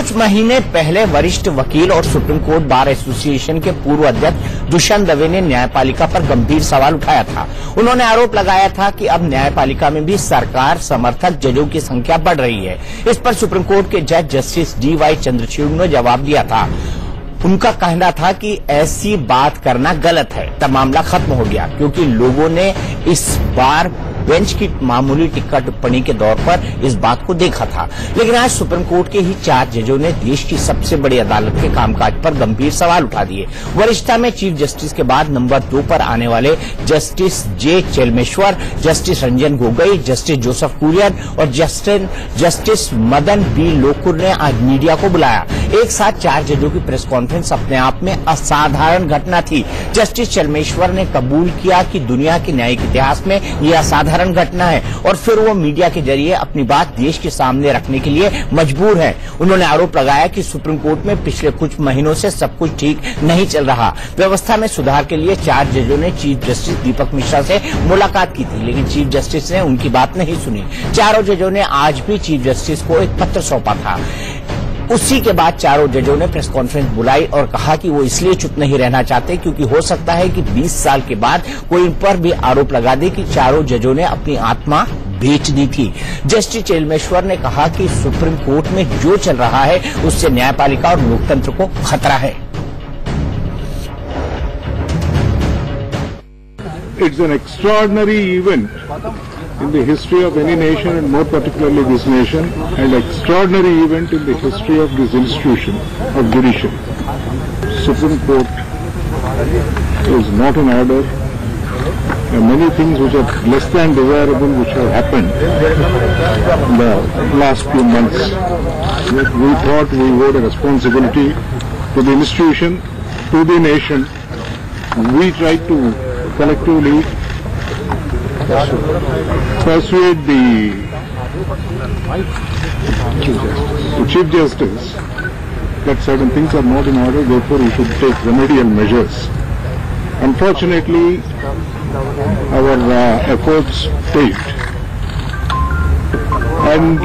कुछ महीने पहले वरिष्ठ वकील और सुप्रीम कोर्ट बार एसोसिएशन के पूर्व अध्यक्ष दुष्यंत दवे ने न्यायपालिका पर गंभीर सवाल उठाया था। उन्होंने आरोप लगाया था कि अब न्यायपालिका में भी सरकार समर्थक जजों की संख्या बढ़ रही है। इस पर सुप्रीम कोर्ट के जज जस्टिस डी.वाई. चंद्रचूड़ ने जवाब दिया था। उनका कहना था कि ऐसी बात करना गलत है। तब मामला खत्म हो गया क्योंकि लोगों ने इस बार बेंच की मामूली टिक्का टिप्पणी के दौर पर इस बात को देखा था। लेकिन आज सुप्रीम कोर्ट के ही 4 जजों ने देश की सबसे बड़ी अदालत के कामकाज पर गंभीर सवाल उठा दिए। वरिष्ठता में चीफ जस्टिस के बाद नंबर 2 पर आने वाले justice J. Chelameswar, justice Ranjan Gogoi, justice Joseph Kurian और जस्टिस मदन बी लोकुर ने आज मीडिया को बुलाया। एक साथ 4 जजों की प्रेस कॉन्फ्रेंस अपने आप में असाधारण घटना थी। जस्टिस चेलमेश्वर ने कबूल किया कि दुनिया के न्यायिक इतिहास में यह असाधारण घटना है और फिर वो मीडिया के जरिए अपनी बात देश के सामने रखने के लिए मजबूर है। उन्होंने आरोप लगाया कि सुप्रीम कोर्ट में पिछले कुछ महीनों से सब कुछ ठीक नहीं चल रहा। व्यवस्था में सुधार के लिए 4 जजों ने चीफ जस्टिस दीपक मिश्रा से मुलाकात की थी, लेकिन चीफ जस्टिस ने उनकी बात नहीं सुनी। चारों जजों ने आज भी चीफ जस्टिस को एक पत्र सौंपा था। उसी के बाद चारों जजों ने प्रेस कॉन्फ्रेंस बुलाई और कहा कि वो इसलिए चुप नहीं रहना चाहते क्योंकि हो सकता है कि 20 साल के बाद कोई इन पर भी आरोप लगा दे कि चारों जजों ने अपनी आत्मा बेच दी थी। जस्टिस चेलमेश्वर ने कहा कि सुप्रीम कोर्ट में जो चल रहा है उससे न्यायपालिका और लोकतंत्र को खतरा है। It's an extraordinary event in the history of any nation and more particularly this nation, and extraordinary event in the history of this institution of judiciary. Supreme Court is not in order. There are many things which are less than desirable which have happened in the last few months. Yet we thought we owed a responsibility to the institution, to the nation. We tried to collectively persuade the Chief Justice that certain things are not in order, therefore we should take remedial measures. Unfortunately, our efforts failed. And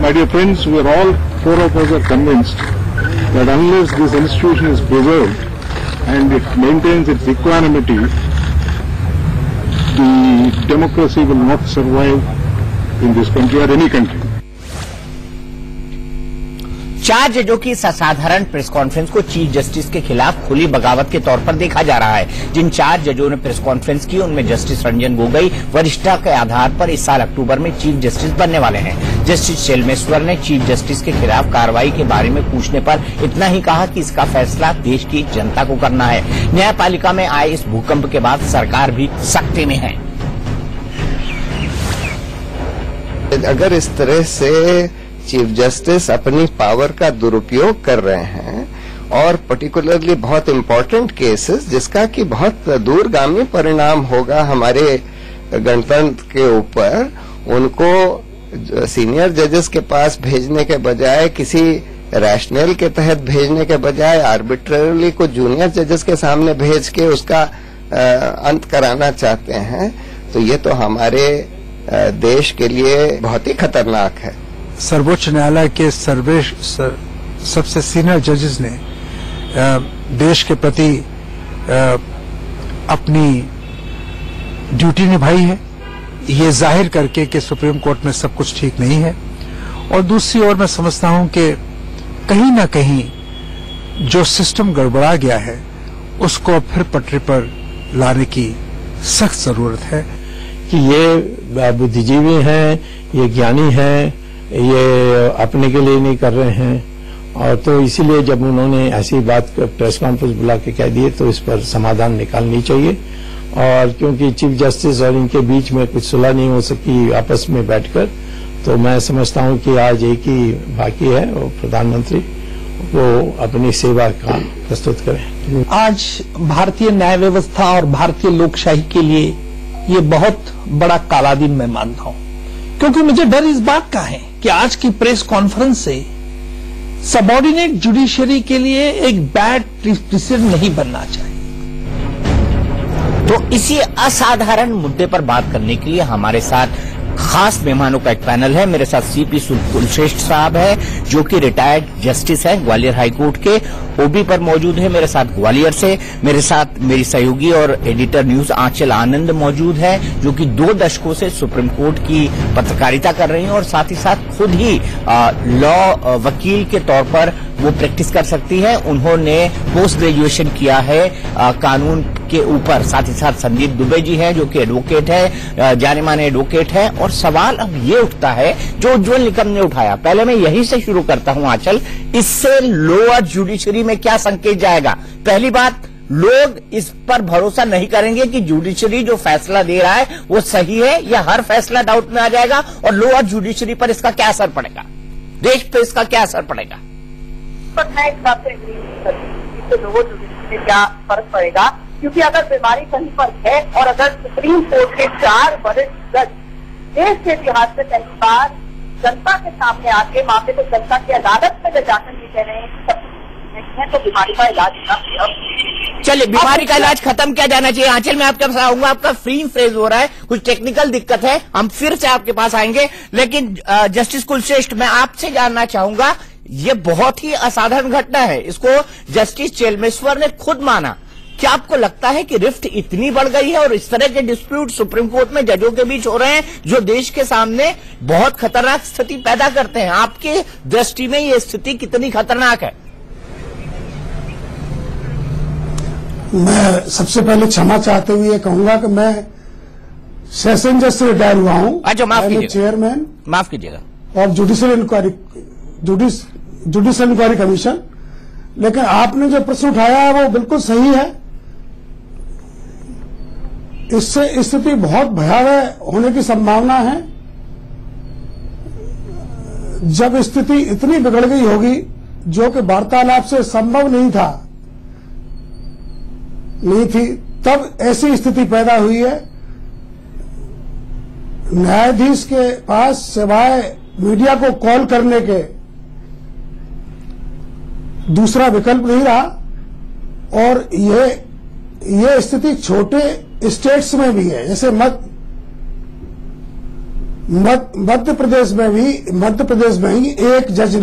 my dear friends, we are all 4 of us are convinced that unless this institution is preserved and it maintains its equanimity, the democracy will not survive in this country or any country. 4 जजों की इस असाधारण press conference को chief justice के खिलाफ खुली बगावत के तौर पर देखा जा रहा है। जिन 4 जजों ने प्रेस कॉन्फ्रेंस की उनमें जस्टिस रंजन गोगोई वरिष्ठता के आधार पर इस साल अक्टूबर में चीफ जस्टिस बनने वाले हैं। जस्टिस चेलमेश्वर ने चीफ जस्टिस के खिलाफ कार्रवाई के बारे में पूछने पर इतना ही कहा कि इसका फैसला देश की जनता को करना है। न्यायपालिका में आए इस भूकंप के बाद सरकार भी सख्ती में है। अगर इस तरह से चीफ जस्टिस अपनी पावर का दुरुपयोग कर रहे हैं और पर्टिकुलरली बहुत इम्पोर्टेंट केसेस जिसका कि बहुत दूरगामी परिणाम होगा हमारे गणतंत्र के ऊपर, उनको सीनियर जजेस के पास भेजने के बजाय किसी रैशनल के तहत भेजने के बजाय आर्बिट्ररली को जूनियर जजेस के सामने भेज के उसका अंत कराना चाहते हैं, तो ये तो हमारे देश के लिए बहुत ही खतरनाक है। सर्वोच्च न्यायालय के सबसे सीनियर जजेस ने देश के प्रति अपनी ड्यूटी निभाई है, ये जाहिर करके कि सुप्रीम कोर्ट में सब कुछ ठीक नहीं है। और दूसरी ओर मैं समझता हूं कि कहीं ना कहीं जो सिस्टम गड़बड़ा गया है उसको फिर पटरी पर लाने की सख्त जरूरत है। कि ये बुद्धिजीवी हैं, ये ज्ञानी हैं, ये अपने के लिए नहीं कर रहे हैं, और तो इसीलिए जब उन्होंने ऐसी बात प्रेस कॉन्फ्रेंस बुला के कह दिए तो इस पर समाधान निकालनी चाहिए। और क्योंकि चीफ जस्टिस और इनके बीच में कुछ सुलह नहीं हो सकी आपस में बैठकर, तो मैं समझता हूं कि आज एक ही बाकी है और प्रधानमंत्री वो अपनी सेवा का प्रस्तुत करें। आज भारतीय न्याय व्यवस्था और भारतीय लोकशाही के लिए ये बहुत बड़ा काला दिन मैं मानता हूं, क्योंकि मुझे डर इस बात का है कि आज की प्रेस कॉन्फ्रेंस से सबऑर्डिनेट जुडिशरी के लिए एक बैड प्रेसिडेंट नहीं बनना चाहिए। तो इसी असाधारण मुद्दे पर बात करने के लिए हमारे साथ खास मेहमानों का एक पैनल है। मेरे साथ सीपी कुलश्रेष्ठ साहब है जो कि रिटायर्ड जस्टिस है ग्वालियर हाईकोर्ट के, ओबी पर मौजूद है मेरे साथ ग्वालियर से। मेरे साथ मेरी सहयोगी और एडिटर न्यूज आंचल आनंद मौजूद है जो कि 2 दशकों से सुप्रीम कोर्ट की पत्रकारिता कर रही हैं और साथ ही साथ खुद ही लॉ वकील के तौर पर वो प्रैक्टिस कर सकती है। उन्होंने पोस्ट ग्रेजुएशन किया है कानून के ऊपर। साथ ही साथ संदीप दुबे जी हैं जो कि एडवोकेट है, जाने माने एडवोकेट है। और सवाल अब ये उठता है जो उज्ज्वल निकम ने उठाया, पहले मैं यहीं से शुरू करता हूं आंचल, इससे लोअर जुडिशरी में क्या संकेत जाएगा? पहली बात, लोग इस पर भरोसा नहीं करेंगे कि जुडिशरी जो फैसला दे रहा है वो सही है, या हर फैसला डाउट में आ जाएगा? और लोअर जुडिशरी पर इसका क्या असर पड़ेगा, देश पर इसका क्या असर पड़ेगा? पर मैं इस बात से एग्री करती हूँ लोगों जुडिशरी में क्या फर्क पड़ेगा, क्योंकि अगर बीमारी कहीं पर है और अगर सुप्रीम कोर्ट के 4 वरिष्ठ जज देश के इतिहास में पहली बार जनता के सामने आके मामले को जनता की अदालत में ले जाकर ये कह रहे हैं कि सब कुछ नहीं है, तो बीमारी का इलाज होना। चलिए, बीमारी का इलाज खत्म किया जाना चाहिए। आंचल मैं आपके पास आऊंगा, आपका फ्री फ्रेज हो रहा है, कुछ टेक्निकल दिक्कत है, हम फिर से आपके पास आएंगे। लेकिन जस्टिस कुलश्रेष्ठ, मैं आपसे जानना चाहूंगा, ये बहुत ही असाधारण घटना है, इसको जस्टिस चेलमेश्वर ने खुद माना। क्या आपको लगता है कि रिफ्ट इतनी बढ़ गई है और इस तरह के डिस्प्यूट सुप्रीम कोर्ट में जजों के बीच हो रहे हैं जो देश के सामने बहुत खतरनाक स्थिति पैदा करते हैं? आपकी दृष्टि में ये स्थिति कितनी खतरनाक है? मैं सबसे पहले क्षमा चाहते हुए ये कहूंगा कि मैं सेशन जज से रिटायर हुआ हूं। अच्छा, माफ कीजिएगा चेयरमैन, माफ कीजिएगा, और जुडिशियल इंक्वायरी कमीशन। लेकिन आपने जो प्रश्न उठाया है वो बिल्कुल सही है। इससे स्थिति बहुत भयावह होने की संभावना है। जब स्थिति इतनी बिगड़ गई होगी जो कि वार्तालाप से संभव नहीं थी, तब ऐसी स्थिति पैदा हुई है। न्यायाधीश के पास सिवाय मीडिया को कॉल करने के दूसरा विकल्प नहीं रहा। और ये स्थिति छोटे स्टेट्स में भी है, जैसे मध्य प्रदेश में ही एक जज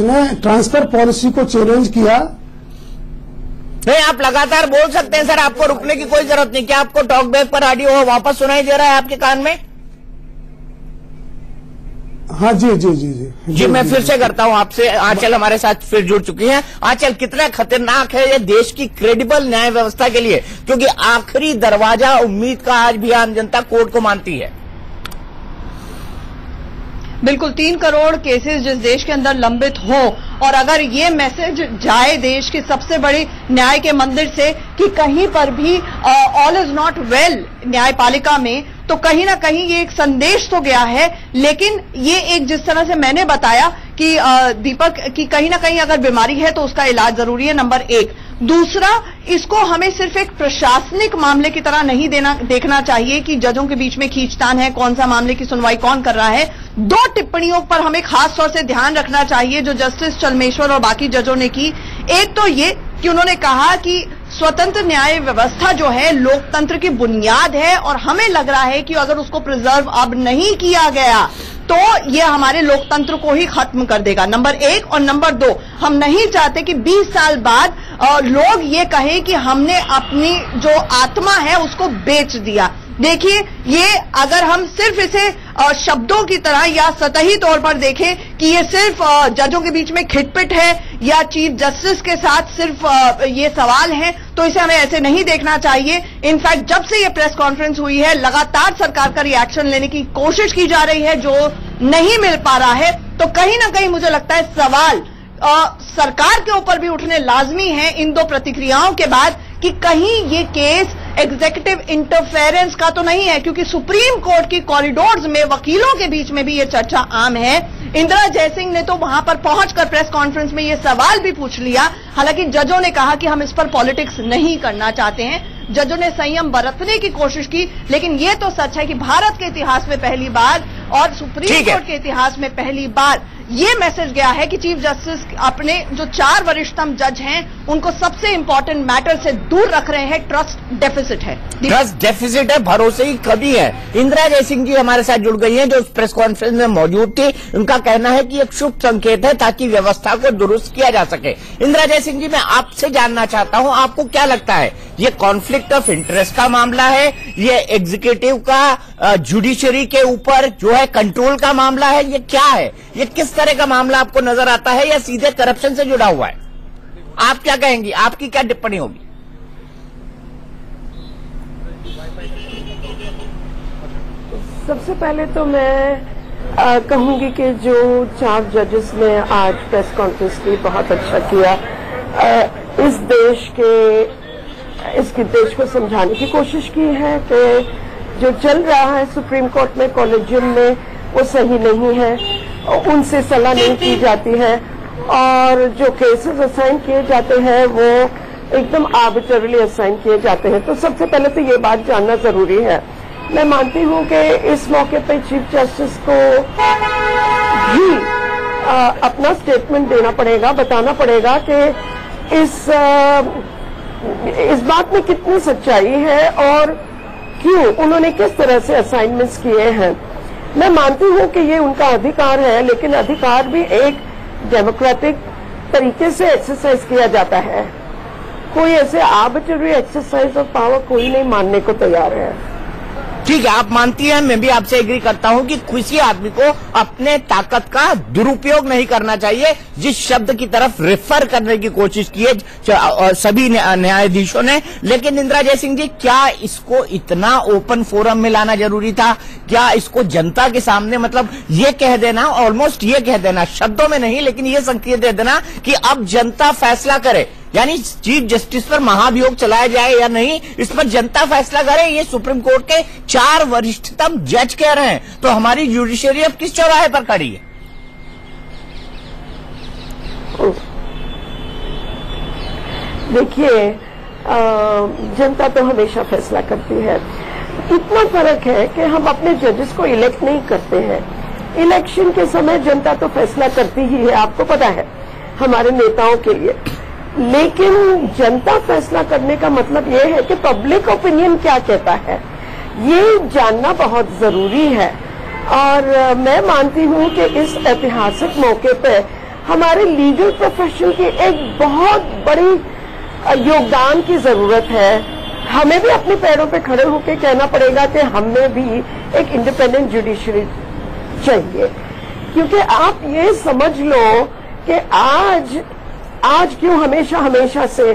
ने ट्रांसफर पॉलिसी को चैलेंज किया। नहीं, आप लगातार बोल सकते हैं सर, आपको रुकने की कोई जरूरत नहीं। क्या आपको टॉकबैक पर ऑडियो वापस सुनाई दे रहा है आपके कान में? हाँ जी, मैं फिर से करता हूं आपसे। आंचल हमारे साथ फिर जुड़ चुकी हैं। आंचल, कितना खतरनाक है ये देश की क्रेडिबल न्याय व्यवस्था के लिए, क्योंकि आखिरी दरवाजा उम्मीद का आज भी आम जनता कोर्ट को मानती है। बिल्कुल, 3 करोड़ केसेस जिस देश के अंदर लंबित हो, और अगर ये मैसेज जाए देश के सबसे बड़े न्याय के मंदिर से कि कहीं पर भी ऑल इज नॉट वेल न्यायपालिका में, तो कहीं ना कहीं ये एक संदेश तो गया है। लेकिन ये एक, जिस तरह से मैंने बताया कि दीपक, कि कहीं ना कहीं अगर बीमारी है तो उसका इलाज जरूरी है, नंबर 1। दूसरा, इसको हमें सिर्फ एक प्रशासनिक मामले की तरह नहीं देखना चाहिए कि जजों के बीच में खींचतान है, कौन सा मामले की सुनवाई कौन कर रहा है। 2 टिप्पणियों पर हमें खास तौर से ध्यान रखना चाहिए जो जस्टिस चलमेश्वर और बाकी जजों ने की। एक तो ये कि उन्होंने कहा कि स्वतंत्र न्याय व्यवस्था जो है लोकतंत्र की बुनियाद है, और हमें लग रहा है कि अगर उसको प्रिजर्व अब नहीं किया गया तो ये हमारे लोकतंत्र को ही खत्म कर देगा, नंबर 1। और नंबर 2, हम नहीं चाहते कि 20 साल बाद लोग ये कहें कि हमने अपनी जो आत्मा है उसको बेच दिया। देखिए, ये अगर हम सिर्फ इसे शब्दों की तरह या सतही तौर पर देखें कि ये सिर्फ जजों के बीच में खिटपिट है या चीफ जस्टिस के साथ सिर्फ ये सवाल है, तो इसे हमें ऐसे नहीं देखना चाहिए। इनफैक्ट जब से ये प्रेस कॉन्फ्रेंस हुई है, लगातार सरकार का रिएक्शन लेने की कोशिश की जा रही है जो नहीं मिल पा रहा है। तो कहीं ना कहीं मुझे लगता है सवाल सरकार के ऊपर भी उठने लाजमी है इन 2 प्रतिक्रियाओं के बाद कि कहीं ये केस एग्जीक्यूटिव इंटरफेरेंस का तो नहीं है, क्योंकि सुप्रीम कोर्ट की कॉरिडोर्स में वकीलों के बीच में भी ये चर्चा आम है। इंदिरा जयसिंह ने तो वहां पर पहुंचकर प्रेस कॉन्फ्रेंस में ये सवाल भी पूछ लिया। हालांकि जजों ने कहा कि हम इस पर पॉलिटिक्स नहीं करना चाहते हैं। जजों ने संयम बरतने की कोशिश की, लेकिन ये तो सच है कि भारत के इतिहास में पहली बार और सुप्रीम कोर्ट के इतिहास में पहली बार ये मैसेज गया है कि चीफ जस्टिस अपने जो 4 वरिष्ठतम जज हैं उनको सबसे इंपॉर्टेंट मैटर से दूर रख रहे हैं। ट्रस्ट डेफिसिट है, ट्रस्ट डेफिसिट है, भरोसे की कमी है। इंदिरा जयसिंह जी हमारे साथ जुड़ गई हैं, जो उस प्रेस कॉन्फ्रेंस में मौजूद थी। उनका कहना है कि एक शुभ संकेत है ताकि व्यवस्था को दुरुस्त किया जा सके। इंदिरा जयसिंह जी, मैं आपसे जानना चाहता हूं, आपको क्या लगता है, ये कॉन्फ्लिक्ट ऑफ इंटरेस्ट का मामला है, ये एग्जीक्यूटिव का जुडिशरी के ऊपर जो है कंट्रोल का मामला है, ये क्या है, ये किस तरह का मामला आपको नजर आता है, या सीधे करप्शन से जुड़ा हुआ है? आप क्या कहेंगी, आपकी क्या टिप्पणी होगी? सबसे पहले तो मैं कहूंगी कि जो 4 जजेस ने आज प्रेस कॉन्फ्रेंस की बहुत अच्छा किया। इस देश को समझाने की कोशिश की है कि जो चल रहा है सुप्रीम कोर्ट में, कॉलेजियम में, वो सही नहीं है, उनसे सलाह नहीं की जाती है, और जो केसेस असाइन किए जाते हैं वो एकदम आर्बिट्ररीली असाइन किए जाते हैं। तो सबसे पहले तो ये बात जानना जरूरी है। मैं मानती हूँ कि इस मौके पे चीफ जस्टिस को भी अपना स्टेटमेंट देना पड़ेगा, बताना पड़ेगा कि इस बात में कितनी सच्चाई है और क्यों उन्होंने किस तरह से असाइनमेंट्स किए हैं। मैं मानती हूँ कि ये उनका अधिकार है, लेकिन अधिकार भी एक डेमोक्रेटिक तरीके से एक्सरसाइज किया जाता है। कोई ऐसे आर्बिट्ररी एक्सरसाइज ऑफ पावर कोई नहीं मानने को तैयार है। ठीक है, आप मानती हैं, मैं भी आपसे एग्री करता हूं कि किसी आदमी को अपने ताकत का दुरुपयोग नहीं करना चाहिए। जिस शब्द की तरफ रेफर करने की कोशिश की है सभी न्यायाधीशों ने, लेकिन इंदिरा जयसिंह जी, क्या इसको इतना ओपन फोरम में लाना जरूरी था? क्या इसको जनता के सामने, मतलब ये कह देना, ऑलमोस्ट ये कह देना, शब्दों में नहीं लेकिन ये संकेत दे देना कि अब जनता फैसला करे, यानी चीफ जस्टिस पर महाभियोग चलाया जाए या नहीं, इस पर जनता फैसला करे, ये सुप्रीम कोर्ट के 4 वरिष्ठतम जज कह रहे हैं, तो हमारी जुडिशरी अब किस चौराहे पर खड़ी है? देखिए, जनता तो हमेशा फैसला करती है। इतना फर्क है कि हम अपने जजेस को इलेक्ट नहीं करते हैं। इलेक्शन के समय जनता तो फैसला करती ही है, आपको पता है, हमारे नेताओं के लिए। लेकिन जनता फैसला करने का मतलब ये है कि पब्लिक ओपिनियन क्या कहता है, ये जानना बहुत जरूरी है। और मैं मानती हूँ कि इस ऐतिहासिक मौके पे हमारे लीगल प्रोफेशन की एक बहुत बड़ी योगदान की जरूरत है। हमें भी अपने पैरों पे खड़े होकर कहना पड़ेगा कि हमें भी एक इंडिपेंडेंट जुडिशरी चाहिए, क्योंकि आप ये समझ लो कि आज क्यों हमेशा से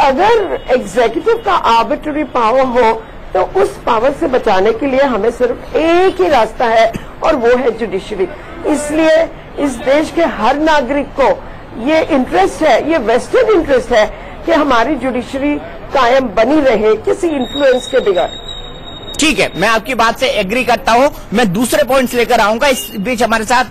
अगर एग्जीक्यूटिव का आर्बिट्ररी पावर हो तो उस पावर से बचाने के लिए हमें सिर्फ एक ही रास्ता है और वो है जुडिशरी। इसलिए इस देश के हर नागरिक को ये इंटरेस्ट है, ये वेस्टेड इंटरेस्ट है कि हमारी जुडिशरी कायम बनी रहे किसी इन्फ्लुएंस के बगैर। ठीक है, मैं आपकी बात से एग्री करता हूं। मैं दूसरे पॉइंट्स लेकर आऊंगा। इस बीच हमारे साथ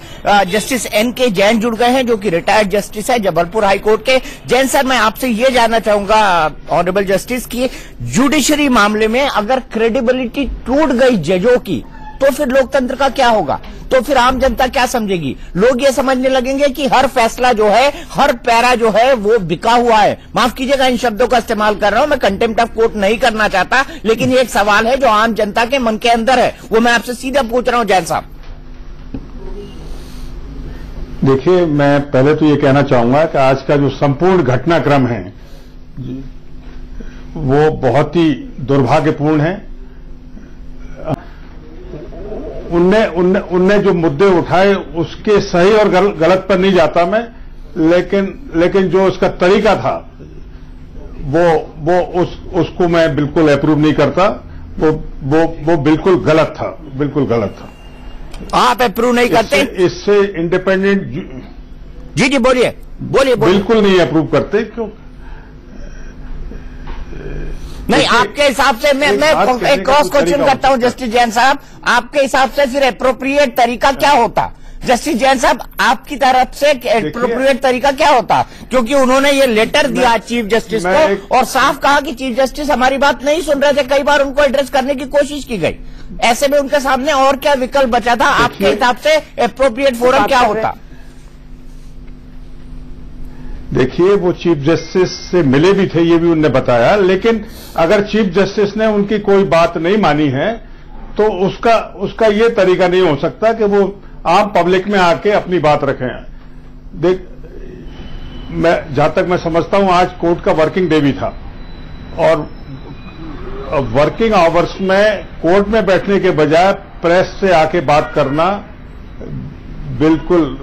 जस्टिस NK जैन जुड़ गए हैं, जो कि रिटायर्ड जस्टिस है जबलपुर हाईकोर्ट के। जैन सर, मैं आपसे ये जानना चाहूंगा ऑनरेबल जस्टिस की, जुडिशरी मामले में अगर क्रेडिबिलिटी टूट गई जजों की, तो फिर लोकतंत्र का क्या होगा? तो फिर आम जनता क्या समझेगी? लोग ये समझने लगेंगे कि हर फैसला जो है, हर पैरा जो है वो बिका हुआ है। माफ कीजिएगा इन शब्दों का इस्तेमाल कर रहा हूं, मैं कंटेम्प्ट ऑफ कोर्ट नहीं करना चाहता, लेकिन ये एक सवाल है जो आम जनता के मन के अंदर है, वो मैं आपसे सीधा पूछ रहा हूं। जैन साहब, देखिए, मैं पहले तो ये कहना चाहूंगा कि आज का जो संपूर्ण घटनाक्रम है वो बहुत ही दुर्भाग्यपूर्ण है। उनने जो मुद्दे उठाए उसके सही और गलत पर नहीं जाता मैं, लेकिन जो उसका तरीका था उसको मैं बिल्कुल अप्रूव नहीं करता। वो बिल्कुल गलत था, बिल्कुल गलत था। आप अप्रूव नहीं करते? इससे इंडिपेंडेंट जी बोलिए। बिल्कुल नहीं अप्रूव करते। क्यों नहीं? आपके हिसाब से मैं एक क्रॉस क्वेश्चन करता हूं जस्टिस जैन साहब, आपके हिसाब से फिर एप्रोप्रिएट तरीका क्या होता? जस्टिस जैन साहब, आपकी तरफ से एप्रोप्रिएट तरीका क्या होता? क्योंकि उन्होंने ये लेटर दिया चीफ जस्टिस को और साफ कहा कि चीफ जस्टिस हमारी बात नहीं सुन रहे थे, कई बार उनको एड्रेस करने की कोशिश की गई। ऐसे में उनके सामने और क्या विकल्प बचा था? आपके हिसाब से एप्रोप्रिएट फोरम क्या होता? देखिए, वो चीफ जस्टिस से मिले भी थे, ये भी उनने बताया, लेकिन अगर चीफ जस्टिस ने उनकी कोई बात नहीं मानी है तो उसका ये तरीका नहीं हो सकता कि वो आम पब्लिक में आके अपनी बात रखें। जहां तक मैं समझता हूं, आज कोर्ट का वर्किंग डे भी था और वर्किंग आवर्स में कोर्ट में बैठने के बजाय प्रेस से आके बात करना, बिल्कुल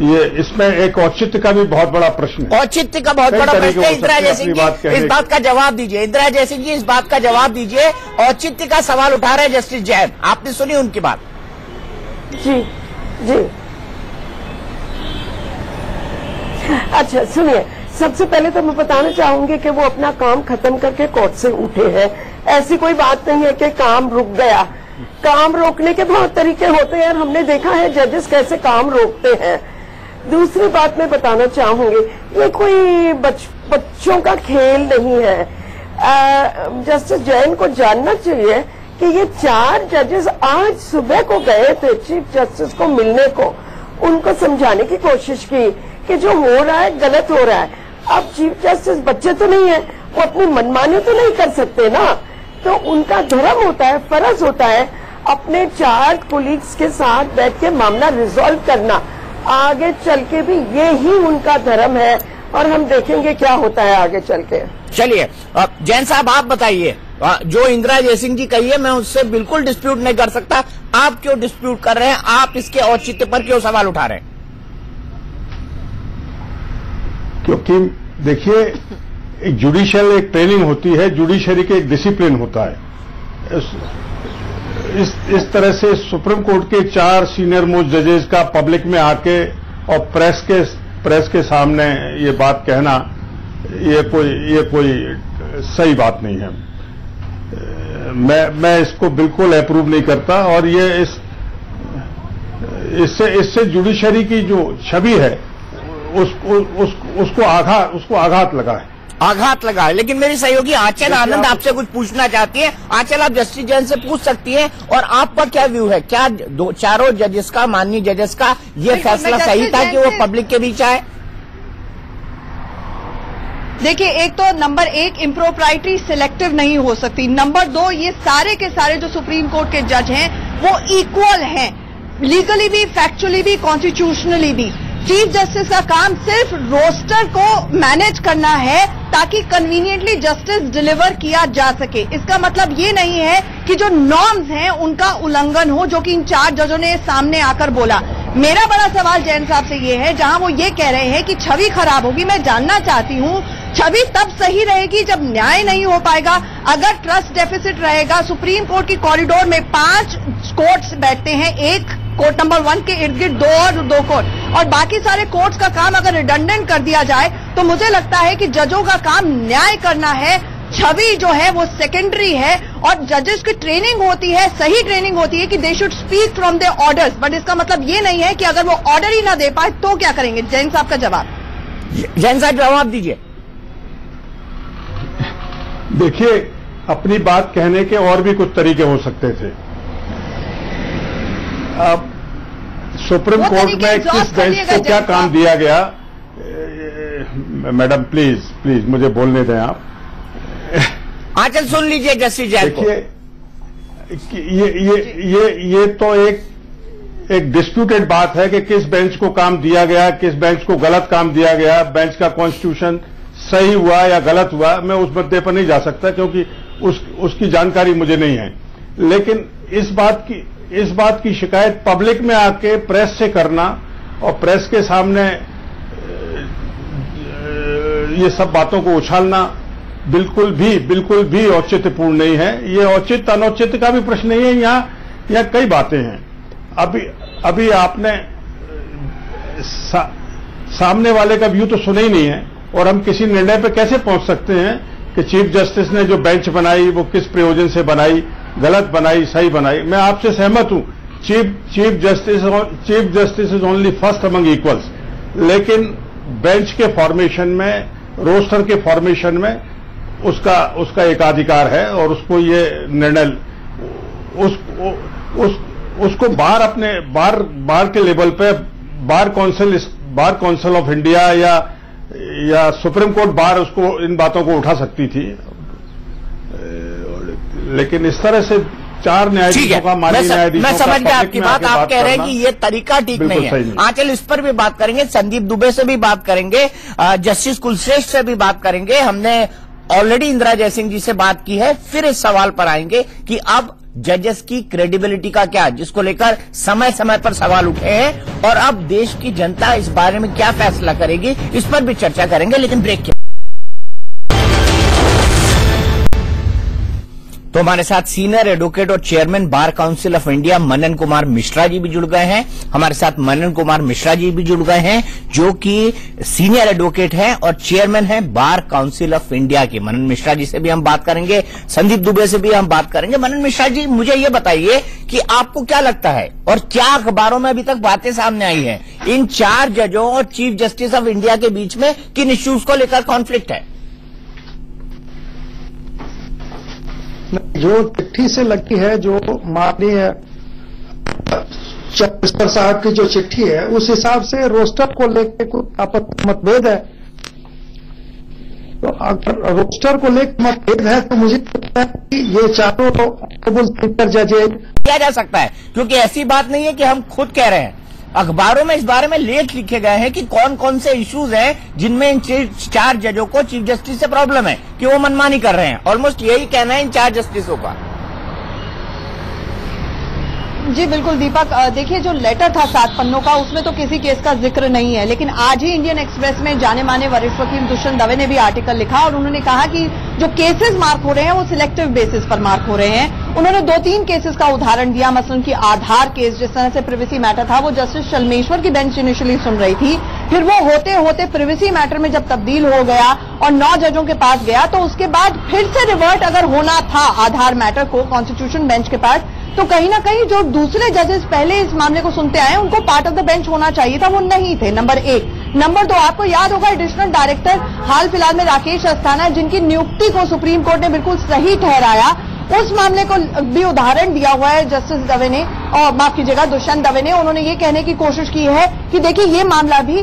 ये इसमें एक औचित्य का भी बहुत बड़ा प्रश्न है। औचित्य का बहुत बड़ा प्रश्न है। इंदिरा जयसिंह जी इस बात का जवाब दीजिए। इंदिरा जयसिंह जी इस बात का जवाब दीजिए। औचित्य का सवाल उठा रहे हैं जस्टिस जैन, आपने सुनी उनकी बात? जी जी, अच्छा सुनिए, सबसे पहले तो मैं बताना चाहूंगी कि वो अपना काम खत्म करके कोर्ट से उठे हैं। ऐसी कोई बात नहीं है कि काम रुक गया। काम रोकने के बहुत तरीके होते हैं और हमने देखा है जजेस कैसे काम रोकते हैं। दूसरी बात मैं बताना चाहूंगी, ये कोई बच्चों का खेल नहीं है। जस्टिस जैन को जानना चाहिए कि ये 4 जजेस आज सुबह को गए थे चीफ जस्टिस को मिलने को, उनको समझाने की कोशिश की कि जो हो रहा है गलत हो रहा है। अब चीफ जस्टिस बच्चे तो नहीं है, वो अपनी मनमानी तो नहीं कर सकते ना, तो उनका धर्म होता है, फर्ज होता है अपने 4 कोलीग्स के साथ बैठ के मामला रिजॉल्व करना। आगे चल के भी ये ही उनका धर्म है और हम देखेंगे क्या होता है आगे चल के। चलिए जैन साहब आप बताइए, जो इंदिरा जयसिंह जी कही है मैं उससे बिल्कुल डिस्प्यूट नहीं कर सकता, आप क्यों डिस्प्यूट कर रहे हैं? आप इसके औचित्य पर क्यों सवाल उठा रहे हैं? क्योंकि देखिए, एक जुडिशियल एक ट्रेनिंग होती है, जुडिशरी के एक डिसिप्लिन होता है। इस तरह से सुप्रीम कोर्ट के 4 सीनियर मोस्ट जजेस का पब्लिक में आके और प्रेस के सामने ये बात कहना, ये कोई सही बात नहीं है। मैं इसको बिल्कुल अप्रूव नहीं करता और ये इससे जुडिशरी की जो छवि है उसको आघात लगा है। आघात लगा है। लेकिन मेरी सहयोगी आंचल आनंद आपसे कुछ पूछना चाहती है। आंचल, आप जस्टिस जैन से पूछ सकती हैं और आपका क्या व्यू है? क्या 4 जजेस का, माननीय जजेस का ये फैसला सही था कि वो पब्लिक के बीच आए? देखिए, एक तो नंबर 1 इम्प्रोप्राइटरी सिलेक्टिव नहीं हो सकती। नंबर 2, ये सारे के सारे जो सुप्रीम कोर्ट के जज हैं वो इक्वल हैं, लीगली भी, फैक्चुअली भी, कॉन्स्टिट्यूशनली भी। चीफ जस्टिस का काम सिर्फ रोस्टर को मैनेज करना है ताकि कन्वीनियंटली जस्टिस डिलीवर किया जा सके। इसका मतलब ये नहीं है कि जो नॉर्म्स हैं उनका उल्लंघन हो, जो कि इन 4 जजों ने सामने आकर बोला। मेरा बड़ा सवाल जैन साहब से ये है, जहां वो ये कह रहे हैं कि छवि खराब होगी, मैं जानना चाहती हूं छवि तब सही रहेगी जब न्याय नहीं हो पाएगा, अगर ट्रस्ट डेफिसिट रहेगा। सुप्रीम कोर्ट की कॉरिडोर में 5 कोर्ट्स बैठते हैं, एक कोर्ट नंबर 1 के इर्द गिर्द 2 और 2 कोर्ट, और बाकी सारे कोर्ट्स का काम अगर रिडंडेंट कर दिया जाए तो मुझे लगता है कि जजों का काम न्याय करना है। छवि जो है वो सेकेंडरी है और जजेस की ट्रेनिंग होती है, सही ट्रेनिंग होती है कि they should speak from the orders, but इसका मतलब ये नहीं है कि अगर वो ऑर्डर ही ना दे पाए तो क्या करेंगे? जैन साहब का जवाब। जैन साहब जवाब दीजिए। देखिए, अपनी बात कहने के और भी कुछ तरीके हो सकते थे। अब सुप्रीम कोर्ट में किस बेंच को क्या काम दिया गया, मैडम प्लीज मुझे बोलने दें आप। आंचल सुन लीजिए जस्टिस जैन को। देखिए, ये तो एक डिस्प्यूटेड बात है कि किस बेंच को काम दिया गया, किस बेंच को गलत काम दिया गया, बेंच का कॉन्स्टिट्यूशन सही हुआ या गलत हुआ। मैं उस मुद्दे पर नहीं जा सकता क्योंकि उसकी जानकारी मुझे नहीं है। लेकिन इस बात की शिकायत पब्लिक में आके प्रेस से करना और प्रेस के सामने ये सब बातों को उछालना बिल्कुल भी औचित्यपूर्ण नहीं है। ये औचित्य अनौचित्य का भी प्रश्न नहीं है। यहाँ कई बातें हैं। अभी आपने सामने वाले का व्यू तो सुना ही नहीं है और हम किसी निर्णय पे कैसे पहुंच सकते हैं कि चीफ जस्टिस ने जो बेंच बनाई वो किस प्रयोजन से बनाई, गलत बनाई, सही बनाई। मैं आपसे सहमत हूं, chief justice is only first among equals, लेकिन बेंच के फॉर्मेशन में, रोस्टर के फॉर्मेशन में उसका एकाधिकार है और उसको ये निर्णय उसको बार के लेवल पे बार काउंसिल ऑफ इंडिया या या सुप्रीम कोर्ट बार उसको इन बातों को उठा सकती थी, लेकिन इस तरह से 4 न्यायाधीशों का माननीय न्यायाधीशों मैं समझ गया आपकी बात। आप कह रहे हैं कि ये तरीका ठीक नहीं है। आंचल इस पर भी बात करेंगे, संदीप दुबे से भी बात करेंगे, जस्टिस कुलश्रेष्ठ से भी बात करेंगे। हमने ऑलरेडी इंदिरा जयसिंह जी से बात की है, फिर इस सवाल पर आएंगे कि अब जजेस की क्रेडिबिलिटी का क्या, जिसको लेकर समय समय पर सवाल उठे हैं, और अब देश की जनता इस बारे में क्या फैसला करेगी, इस पर भी चर्चा करेंगे। लेकिन ब्रेक के तो हमारे साथ सीनियर एडवोकेट और chairman bar council of India Manan Kumar Mishra ji भी जुड़ गए हैं। हमारे साथ मनन कुमार मिश्रा जी भी जुड़ गए हैं, जो कि सीनियर एडवोकेट हैं और चेयरमैन हैं बार काउंसिल ऑफ इंडिया के। मनन मिश्रा जी से भी हम बात करेंगे, संदीप दुबे से भी हम बात करेंगे। मनन मिश्रा जी, मुझे ये बताइए कि आपको क्या लगता है और क्या अखबारों में अभी तक बातें सामने आई हैं, इन 4 जजों और चीफ जस्टिस ऑफ इंडिया के बीच में किन इश्यूज को लेकर कॉन्फ्लिक्ट है? जो चिट्ठी से लगी है, जो माननीय स्पीकर साहब की जो चिट्ठी है, उस हिसाब से रोस्टर को लेकर कोई आपस मतभेद है। तो अगर रोस्टर को लेकर मतभेद है तो मुझे लगता है कि ये चारों स्पीकर जजेस किया जा सकता है, क्योंकि ऐसी बात नहीं है कि हम खुद कह रहे हैं। अखबारों में इस बारे में लेख लिखे गए हैं कि कौन कौन से इश्यूज हैं जिनमें इन 4 जजों को चीफ जस्टिस से प्रॉब्लम है कि वो मनमानी कर रहे हैं। ऑलमोस्ट यही कहना है इन 4 जस्टिसों का। जी बिल्कुल दीपक, देखिए जो लेटर था 7 पन्नों का, उसमें तो किसी केस का जिक्र नहीं है, लेकिन आज ही इंडियन एक्सप्रेस में जाने माने वरिष्ठ वकील दुष्यंत दवे ने भी आर्टिकल लिखा और उन्होंने कहा कि जो केसेस मार्क हो रहे हैं वो सिलेक्टिव बेसिस पर मार्क हो रहे हैं। उन्होंने 2-3 केसेस का उदाहरण दिया, मसलन की आधार केस, जिस तरह से प्रिवेसी मैटर था, वो जस्टिस शलमेश्वर की बेंच इनिशियली सुन रही थी, फिर वो होते होते प्रिवेसी मैटर में जब तब्दील हो गया और 9 जजों के पास गया, तो उसके बाद फिर से रिवर्ट अगर होना था आधार मैटर को कॉन्स्टिट्यूशन बेंच के पास, तो कहीं ना कहीं जो दूसरे जजेस पहले इस मामले को सुनते आए उनको पार्ट ऑफ द बेंच होना चाहिए था, वो नहीं थे। नंबर 1। नंबर 2, आपको याद होगा एडिशनल डायरेक्टर हाल फिलहाल में राकेश अस्थाना, जिनकी नियुक्ति को सुप्रीम कोर्ट ने बिल्कुल सही ठहराया, उस मामले को भी उदाहरण दिया हुआ है जस्टिस दवे ने, और माफ कीजिएगा दुष्यंत दवे ने। उन्होंने ये कहने की कोशिश की है कि देखिए ये मामला भी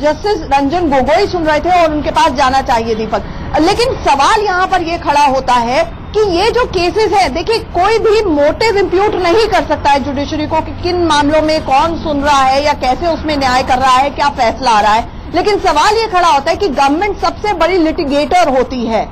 जस्टिस रंजन गोगोई सुन रहे थे और उनके पास जाना चाहिए दीपक। लेकिन सवाल यहाँ पर यह खड़ा होता है कि ये जो केसेस है, देखिए कोई भी मोटिव इंप्यूट नहीं कर सकता है जुडिशरी को कि किन मामलों में कौन सुन रहा है या कैसे उसमें न्याय कर रहा है, क्या फैसला आ रहा है। लेकिन सवाल ये खड़ा होता है कि गवर्नमेंट सबसे बड़ी लिटिगेटर होती है।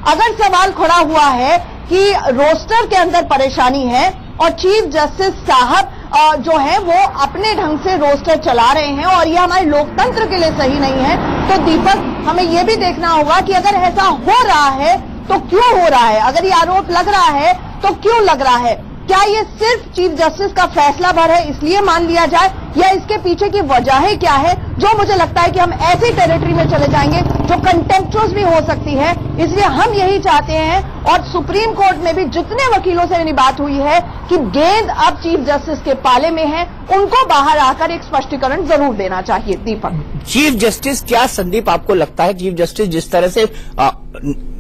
अगर सवाल खड़ा हुआ है कि रोस्टर के अंदर परेशानी है और चीफ जस्टिस साहब जो है वो अपने ढंग से रोस्टर चला रहे हैं और ये हमारे लोकतंत्र के लिए सही नहीं है, तो दीपक हमें ये भी देखना होगा कि अगर ऐसा हो रहा है तो क्यों हो रहा है, अगर ये आरोप लग रहा है तो क्यों लग रहा है। क्या ये सिर्फ चीफ जस्टिस का फैसला भर है इसलिए मान लिया जाए, या इसके पीछे की वजह क्या है, जो मुझे लगता है कि हम ऐसी टेरिटरी में चले जाएंगे जो कंटेम्प्चुअस भी हो सकती है। इसलिए हम यही चाहते हैं, और सुप्रीम कोर्ट में भी जितने वकीलों से मेरी बात हुई है कि गेंद अब चीफ जस्टिस के पाले में है, उनको बाहर आकर एक स्पष्टीकरण जरूर देना चाहिए। दीपक, चीफ जस्टिस, क्या संदीप आपको लगता है चीफ जस्टिस जिस तरह से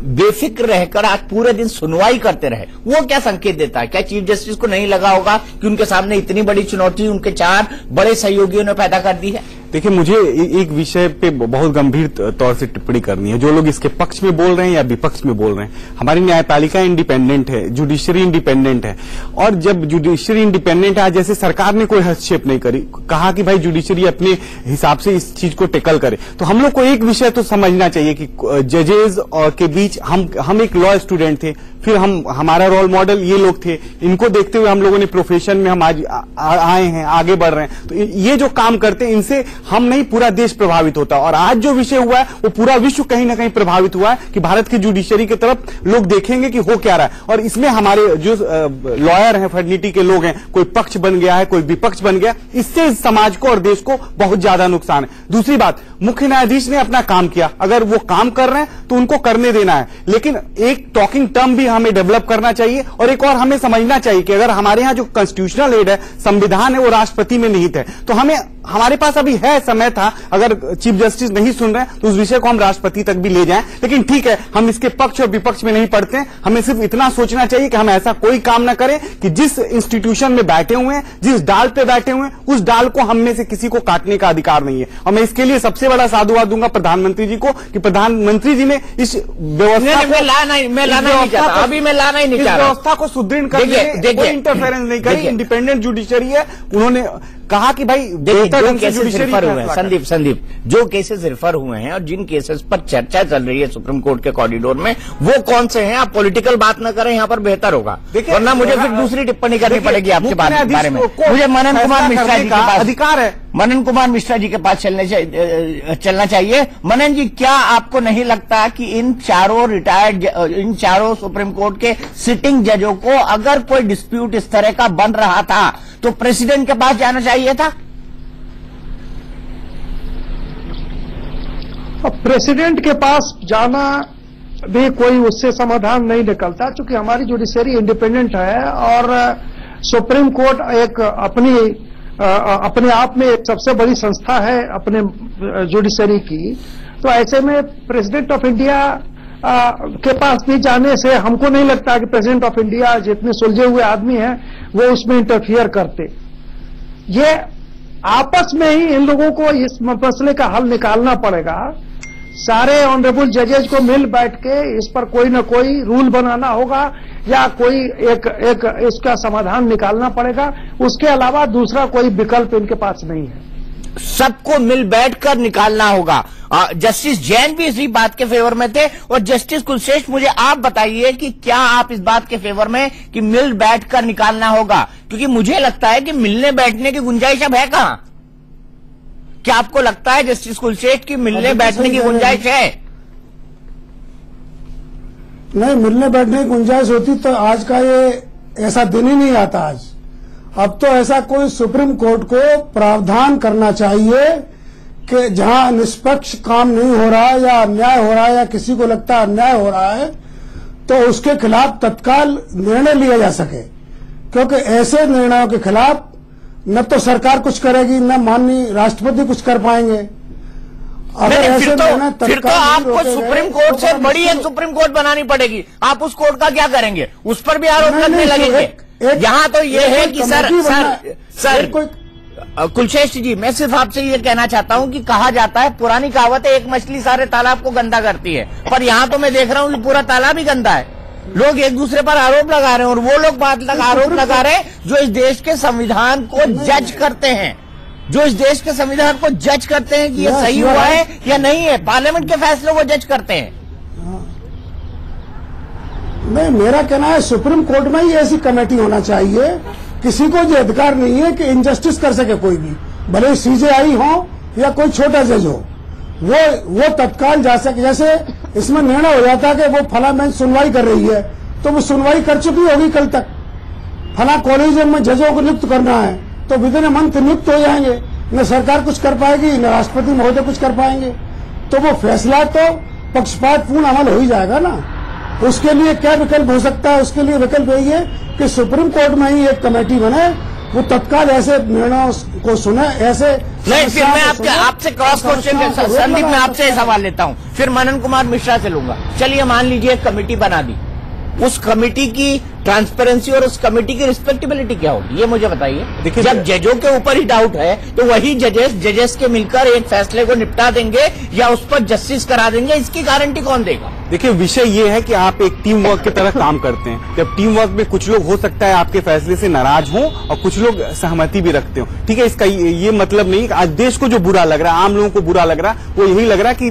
बेफिक्र रहकर आज पूरे दिन सुनवाई करते रहे, वो क्या संकेत देता है? क्या चीफ जस्टिस को नहीं लगा होगा कि उनके सामने इतनी बड़ी चुनौती उनके 4 बड़े सहयोगियों ने पैदा कर दी है? देखिए, मुझे एक विषय पे बहुत गंभीर तौर से टिप्पणी करनी है। जो लोग इसके पक्ष में बोल रहे हैं या विपक्ष में बोल रहे हैं, हमारी न्यायपालिका इंडिपेंडेंट है, जुडिशरी इंडिपेंडेंट है, और जब जुडिशरी इंडिपेंडेंट है, जैसे सरकार ने कोई हस्तक्षेप नहीं करी, कहा कि भाई जुडिशरी अपने हिसाब से इस चीज को टेकल करे, तो हम लोग को एक विषय तो समझना चाहिए कि जजेस और के बीच हम एक लॉ स्टूडेंट थे, फिर हमारा रोल मॉडल ये लोग थे, इनको देखते हुए हम लोगों ने प्रोफेशन में हम आज आए हैं, आगे बढ़ रहे हैं। तो ये जो काम करते हैं, इनसे हम नहीं पूरा देश प्रभावित होता, और आज जो विषय हुआ है वो पूरा विश्व कहीं ना कहीं प्रभावित हुआ है कि भारत की जुडिशरी की तरफ लोग देखेंगे कि हो क्या रहा है, और इसमें हमारे जो लॉयर हैं, फर्निटी के लोग हैं, कोई पक्ष बन गया है, कोई विपक्ष बन गया, इससे इस समाज को और देश को बहुत ज्यादा नुकसान है। दूसरी बात, मुख्य न्यायाधीश ने अपना काम किया, अगर वो काम कर रहे हैं तो उनको करने देना है, लेकिन एक टॉकिंग टर्म भी हमें डेवलप करना चाहिए। और एक और हमें समझना चाहिए कि अगर हमारे यहाँ जो कॉन्स्टिट्यूशनल एड है, संविधान है, वो राष्ट्रपति में निहित है, तो हमारे पास अभी है, समय था, अगर चीफ जस्टिस नहीं सुन रहे हैं तो उस विषय को हम राष्ट्रपति तक भी ले जाएं। लेकिन ठीक है, हम इसके पक्ष और विपक्ष में नहीं पड़ते हैं। हमें सिर्फ इतना सोचना चाहिए कि हम ऐसा कोई काम ना करें कि जिस इंस्टीट्यूशन में बैठे हुए हैं, जिस डाल पे बैठे हुए हैं, उस डाल को हम में से किसी को काटने का अधिकार नहीं है। और मैं इसके लिए सबसे बड़ा साधुवाद दूंगा प्रधानमंत्री जी को कि प्रधानमंत्री जी ने इस व्यवस्था को व्यवस्था को सुदृढ़ करके कोई इंटरफेरेंस नहीं करी। इंडिपेंडेंट जुडिशरी है, उन्होंने कहा कि भाई संदीप जो केसेस रेफर हुए हैं और जिन केसेस पर चर्चा चल रही है सुप्रीम कोर्ट के कॉरिडोर में, वो कौन से हैं? आप पॉलिटिकल बात न करें यहाँ पर, बेहतर होगा, वरना मुझे फिर दूसरी टिप्पणी करनी पड़ेगी आपके बारे में। मुझे मनन कुमार मिश्रा जी के पास अधिकार है, मनन कुमार मिश्रा जी के पास चलना चाहिए। मनन जी, क्या आपको नहीं लगता कि इन चारों सुप्रीम कोर्ट के सिटिंग जजों को अगर कोई डिस्प्यूट इस तरह का बन रहा था तो प्रेसिडेंट के पास जाना चाहिए था? अब प्रेसिडेंट के पास जाना भी कोई उससे समाधान नहीं निकलता, क्योंकि हमारी जुडिशरी इंडिपेंडेंट है और सुप्रीम कोर्ट एक अपने आप में एक सबसे बड़ी संस्था है अपने जुडिशरी की। तो ऐसे में प्रेसिडेंट ऑफ इंडिया के पास भी जाने से हमको नहीं लगता कि प्रेसिडेंट ऑफ इंडिया जितने सुलझे हुए आदमी हैं वो उसमें इंटरफियर करते। ये आपस में ही इन लोगों को इस मसले का हल निकालना पड़ेगा। सारे ऑनरेबल जजेज को मिल बैठ के इस पर कोई न कोई रूल बनाना होगा या कोई एक इसका समाधान निकालना पड़ेगा। उसके अलावा दूसरा कोई विकल्प इनके पास नहीं है। सबको मिल बैठकर निकालना होगा। जस्टिस जैन भी इसी बात के फेवर में थे। और जस्टिस कुलश्रेष्ठ, मुझे आप बताइए कि क्या आप इस बात के फेवर में कि मिल बैठकर निकालना होगा? क्योंकि मुझे लगता है कि मिलने बैठने की गुंजाइश अब है कहां? क्या आपको लगता है जस्टिस कुलश्रेष्ठ की मिलने बैठने की गुंजाइश है? नहीं, मिलने बैठने की गुंजाइश होती तो आज का ये ऐसा दिन ही नहीं आता। आज अब तो ऐसा कोई सुप्रीम कोर्ट को प्रावधान करना चाहिए कि जहां निष्पक्ष काम नहीं हो रहा है या अन्याय हो रहा है या किसी को लगता है अन्याय हो रहा है तो उसके खिलाफ तत्काल निर्णय लिया जा सके। क्योंकि ऐसे निर्णयों के खिलाफ न तो सरकार कुछ करेगी, न माननीय राष्ट्रपति कुछ कर पाएंगे। अगर ऐसे फिर तो आपको सुप्रीम कोर्ट से बड़ी एक सुप्रीम कोर्ट बनानी पड़ेगी। आप उस कोर्ट का क्या करेंगे? उस पर भी आरोप लगने लगेंगे। यहाँ तो ये है कि सर कुलश्रेष्ठ जी, मैं सिर्फ आपसे ये कहना चाहता हूँ कि कहा जाता है, पुरानी कहावत है, एक मछली सारे तालाब को गंदा करती है, पर यहाँ तो मैं देख रहा हूँ कि पूरा तालाब ही गंदा है। लोग एक दूसरे पर आरोप लगा रहे हैं और वो लोग आरोप लगा रहे हैं जो इस देश के संविधान को जज करते हैं, जो इस देश के संविधान को जज करते हैं कि ये सही हुआ है या नहीं है। पार्लियामेंट के फैसलों को जज करते हैं। नहीं, मेरा कहना है सुप्रीम कोर्ट में ही ऐसी कमेटी होना चाहिए। किसी को ये अधिकार नहीं है कि इनजस्टिस कर सके कोई भी, भले सीजेआई हो या कोई छोटा जज हो, वो तत्काल जा सके। जैसे इसमें निर्णय हो जाता है कि वो फला बेंच सुनवाई कर रही है तो वो सुनवाई कर चुकी होगी कल तक। फला कॉलेज में जजों को नियुक्त करना है तो विदिन ए मंथ नियुक्त हो जाएंगे। न सरकार कुछ कर पाएगी, न राष्ट्रपति महोदय कुछ कर पाएंगे। तो वो फैसला तो पक्षपातपूर्ण अमल हो ही जाएगा ना। उसके लिए क्या विकल्प हो सकता है? उसके लिए विकल्प यही है कि सुप्रीम कोर्ट में ही एक कमेटी बने, वो तत्काल ऐसे निर्णयों को सुने। ऐसे नहीं, फिर मैं आपसे क्रॉस क्वेश्चन, संदीप मैं आपसे सवाल लेता हूं, फिर मनन कुमार मिश्रा से लूंगा। चलिए मान लीजिए एक कमेटी बना दी, उस कमेटी की ट्रांसपेरेंसी और उस कमेटी की रिस्पेक्टेबिलिटी क्या होगी, ये मुझे बताइए। देखिए, जब जजों के ऊपर ही डाउट है तो वही जजेस के मिलकर एक फैसले को निपटा देंगे या उस पर जस्टिस करा देंगे, इसकी गारंटी कौन देगा? देखिए, विषय ये है कि आप एक टीम वर्क की तरह काम करते हैं। जब टीम वर्क में कुछ लोग हो सकता है आपके फैसले से नाराज हों और कुछ लोग सहमति भी रखते हो, ठीक है। इसका ये मतलब नहीं कि आज देश को जो बुरा लग रहा है, आम लोगों को बुरा लग रहा है, वो यही लग रहा है कि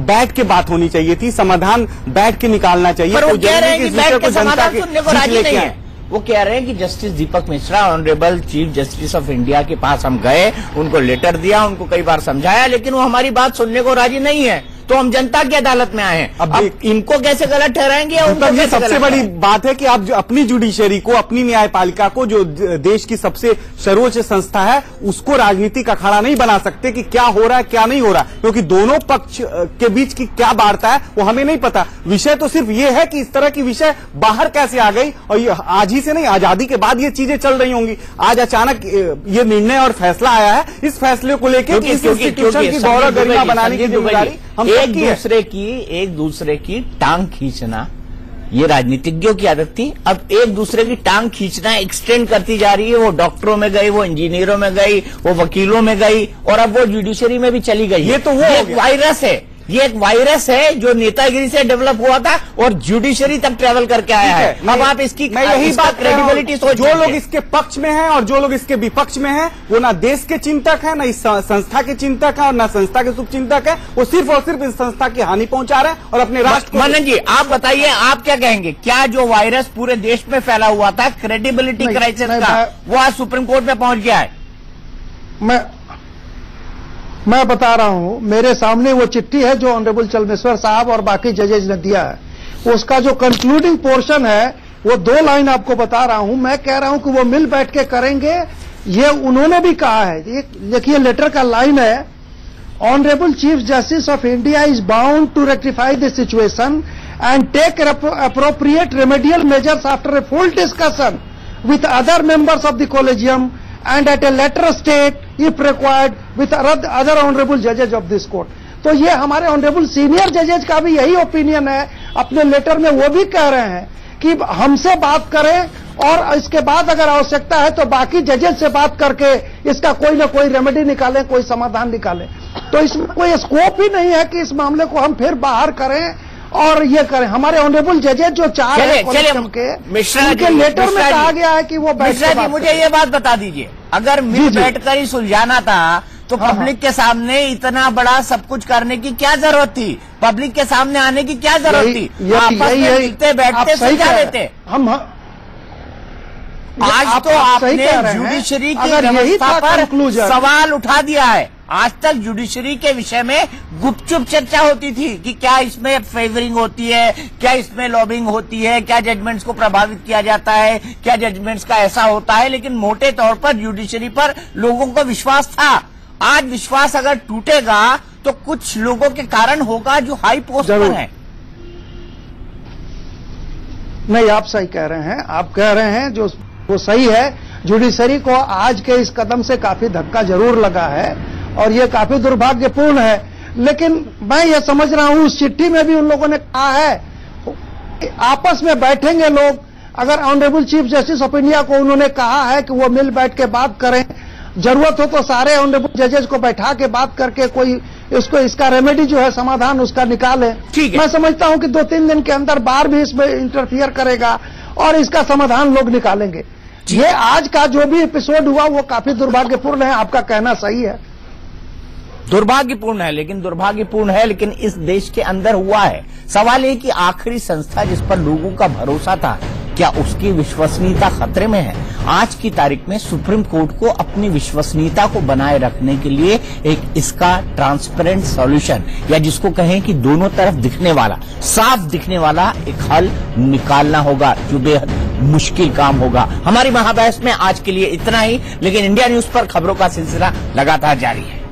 बैठ के बात होनी चाहिए थी, समाधान बैठ के निकालना चाहिए। पर वो कह रहे हैं कि बैठ के समाधान सुनने को राजी नहीं है। वो कह रहे हैं कि justice Deepak Mishra, honourable chief justice of India के पास हम गए, उनको लेटर दिया, उनको कई बार समझाया, लेकिन वो हमारी बात सुनने को राजी नहीं है। तो हम जनता की अदालत में आए हैं। अब इनको कैसे गलत ठहराएंगे? मतलब ये सबसे बड़ी बात है कि आप अपनी जुडिशरी को, अपनी न्यायपालिका को, जो देश की सबसे सर्वोच्च संस्था है, उसको राजनीति का अखाड़ा नहीं बना सकते कि क्या हो रहा है क्या नहीं हो रहा, क्योंकि दोनों पक्ष के बीच की क्या वार्ता है वो हमें नहीं पता। विषय तो सिर्फ ये है कि इस तरह की विषय बाहर कैसे आ गई, और ये आज ही से नहीं, आजादी के बाद ये चीजें चल रही होंगी। आज अचानक ये निर्णय और फैसला आया है, इस फैसले को लेकर कि इस इंस्टीट्यूशन की गौरव गरिमा बनाने की जिम्मेदारी हम एक दूसरे की टांग खींचना ये राजनीतिज्ञों की आदत थी। अब एक दूसरे की टांग खींचना एक्सटेंड करती जा रही है। वो डॉक्टरों में गई, वो इंजीनियरों में गई, वो वकीलों में गई, और अब वो जुडिशरी में भी चली गई। ये तो वो एक वायरस है, ये एक वायरस है जो नेतागिरी से डेवलप हुआ था और जुडिशरी तक ट्रेवल करके आया है। अब आप इसकी, मैं यही बात क्रेडिबिलिटी सोच, जो लोग इसके पक्ष में हैं और जो लोग इसके विपक्ष में हैं, वो ना देश के चिंतक है, ना इस संस्था के चिंतक है, और ना संस्था के शुभ चिंतक है। वो सिर्फ और सिर्फ इस संस्था की हानि पहुंचा रहे हैं और अपने राष्ट्र को। मनन जी, आप बताइए, आप क्या कहेंगे? क्या जो वायरस पूरे देश में फैला हुआ था, क्रेडिबिलिटी क्राइसिस का, वो आज सुप्रीम कोर्ट में पहुंच गया है? मैं बता रहा हूं, मेरे सामने वो चिट्ठी है जो ऑनरेबल चलमेश्वर साहब और बाकी जजेज ने दिया है। उसका जो कंक्लूडिंग पोर्शन है वो 2 लाइन आपको बता रहा हूं। मैं कह रहा हूं कि वो मिल बैठ के करेंगे, ये उन्होंने भी कहा है। देखिए लेटर का लाइन है, honourable chief justice of India is bound to rectify this situation and take appropriate remedial measures after a full discussion with other members of the collegium and at a later state if required with other honorable judges of this court। तो ये हमारे honourable senior जजेज का भी यही opinion है। अपने letter में वो भी कह रहे हैं कि हमसे बात करें और इसके बाद अगर आवश्यकता है तो बाकी जजेज से बात करके इसका कोई ना कोई रेमेडी निकालें, कोई समाधान निकालें। तो इसमें कोई स्कोप ही नहीं है कि इस मामले को हम फिर बाहर करें और ये करें। हमारे ऑनरेबल जजेज जो 4 हैं उनके लेटर में कहा गया है कि वो मिश्रा जी, मुझे ये बात बता दीजिए, अगर मिल बैठकर ही सुलझाना था तो पब्लिक के सामने इतना बड़ा सब कुछ करने की क्या जरूरत थी? पब्लिक के सामने आने की क्या जरूरत थी? आपस में मिलते बैठते सुलझा देते। आज तो आपने जुडिशरी की व्यवस्था पर सवाल उठा दिया है। आज तक जुडिशरी के विषय में गुपचुप चर्चा होती थी कि क्या इसमें फेवरिंग होती है, क्या इसमें लॉबिंग होती है, क्या जजमेंट्स को प्रभावित किया जाता है, क्या जजमेंट्स का ऐसा होता है। लेकिन मोटे तौर पर जुडिशरी पर लोगों को विश्वास था। आज विश्वास अगर टूटेगा तो कुछ लोगों के कारण होगा जो हाई पोस्ट पर हैं। नहीं, आप सही कह रहे हैं, आप कह रहे हैं जो वो सही है। जुडिशरी को आज के इस कदम से काफी धक्का जरूर लगा है और ये काफी दुर्भाग्यपूर्ण है। लेकिन मैं ये समझ रहा हूं, उस चिट्ठी में भी उन लोगों ने कहा है आपस में बैठेंगे लोग। अगर honourable chief justice of India को उन्होंने कहा है कि वो मिल बैठ के बात करें, जरूरत हो तो सारे ऑनरेबल जजेस को बैठा के बात करके कोई इसका रेमेडी जो है समाधान उसका निकाले। मैं समझता हूं कि 2-3 दिन के अंदर बार भी इसमें इंटरफियर करेगा और इसका समाधान लोग निकालेंगे। ये आज का जो भी एपिसोड हुआ वो काफी दुर्भाग्यपूर्ण है, आपका कहना सही है। दुर्भाग्यपूर्ण है, लेकिन इस देश के अंदर हुआ है। सवाल ये कि आखिरी संस्था जिस पर लोगों का भरोसा था, क्या उसकी विश्वसनीयता खतरे में है? आज की तारीख में सुप्रीम कोर्ट को अपनी विश्वसनीयता को बनाए रखने के लिए एक इसका ट्रांसपेरेंट सॉल्यूशन, या जिसको कहें कि दोनों तरफ दिखने वाला, साफ दिखने वाला एक हल निकालना होगा, जो बेहद मुश्किल काम होगा। हमारी महाबहस में आज के लिए इतना ही, लेकिन इंडिया न्यूज पर खबरों का सिलसिला लगातार जारी है।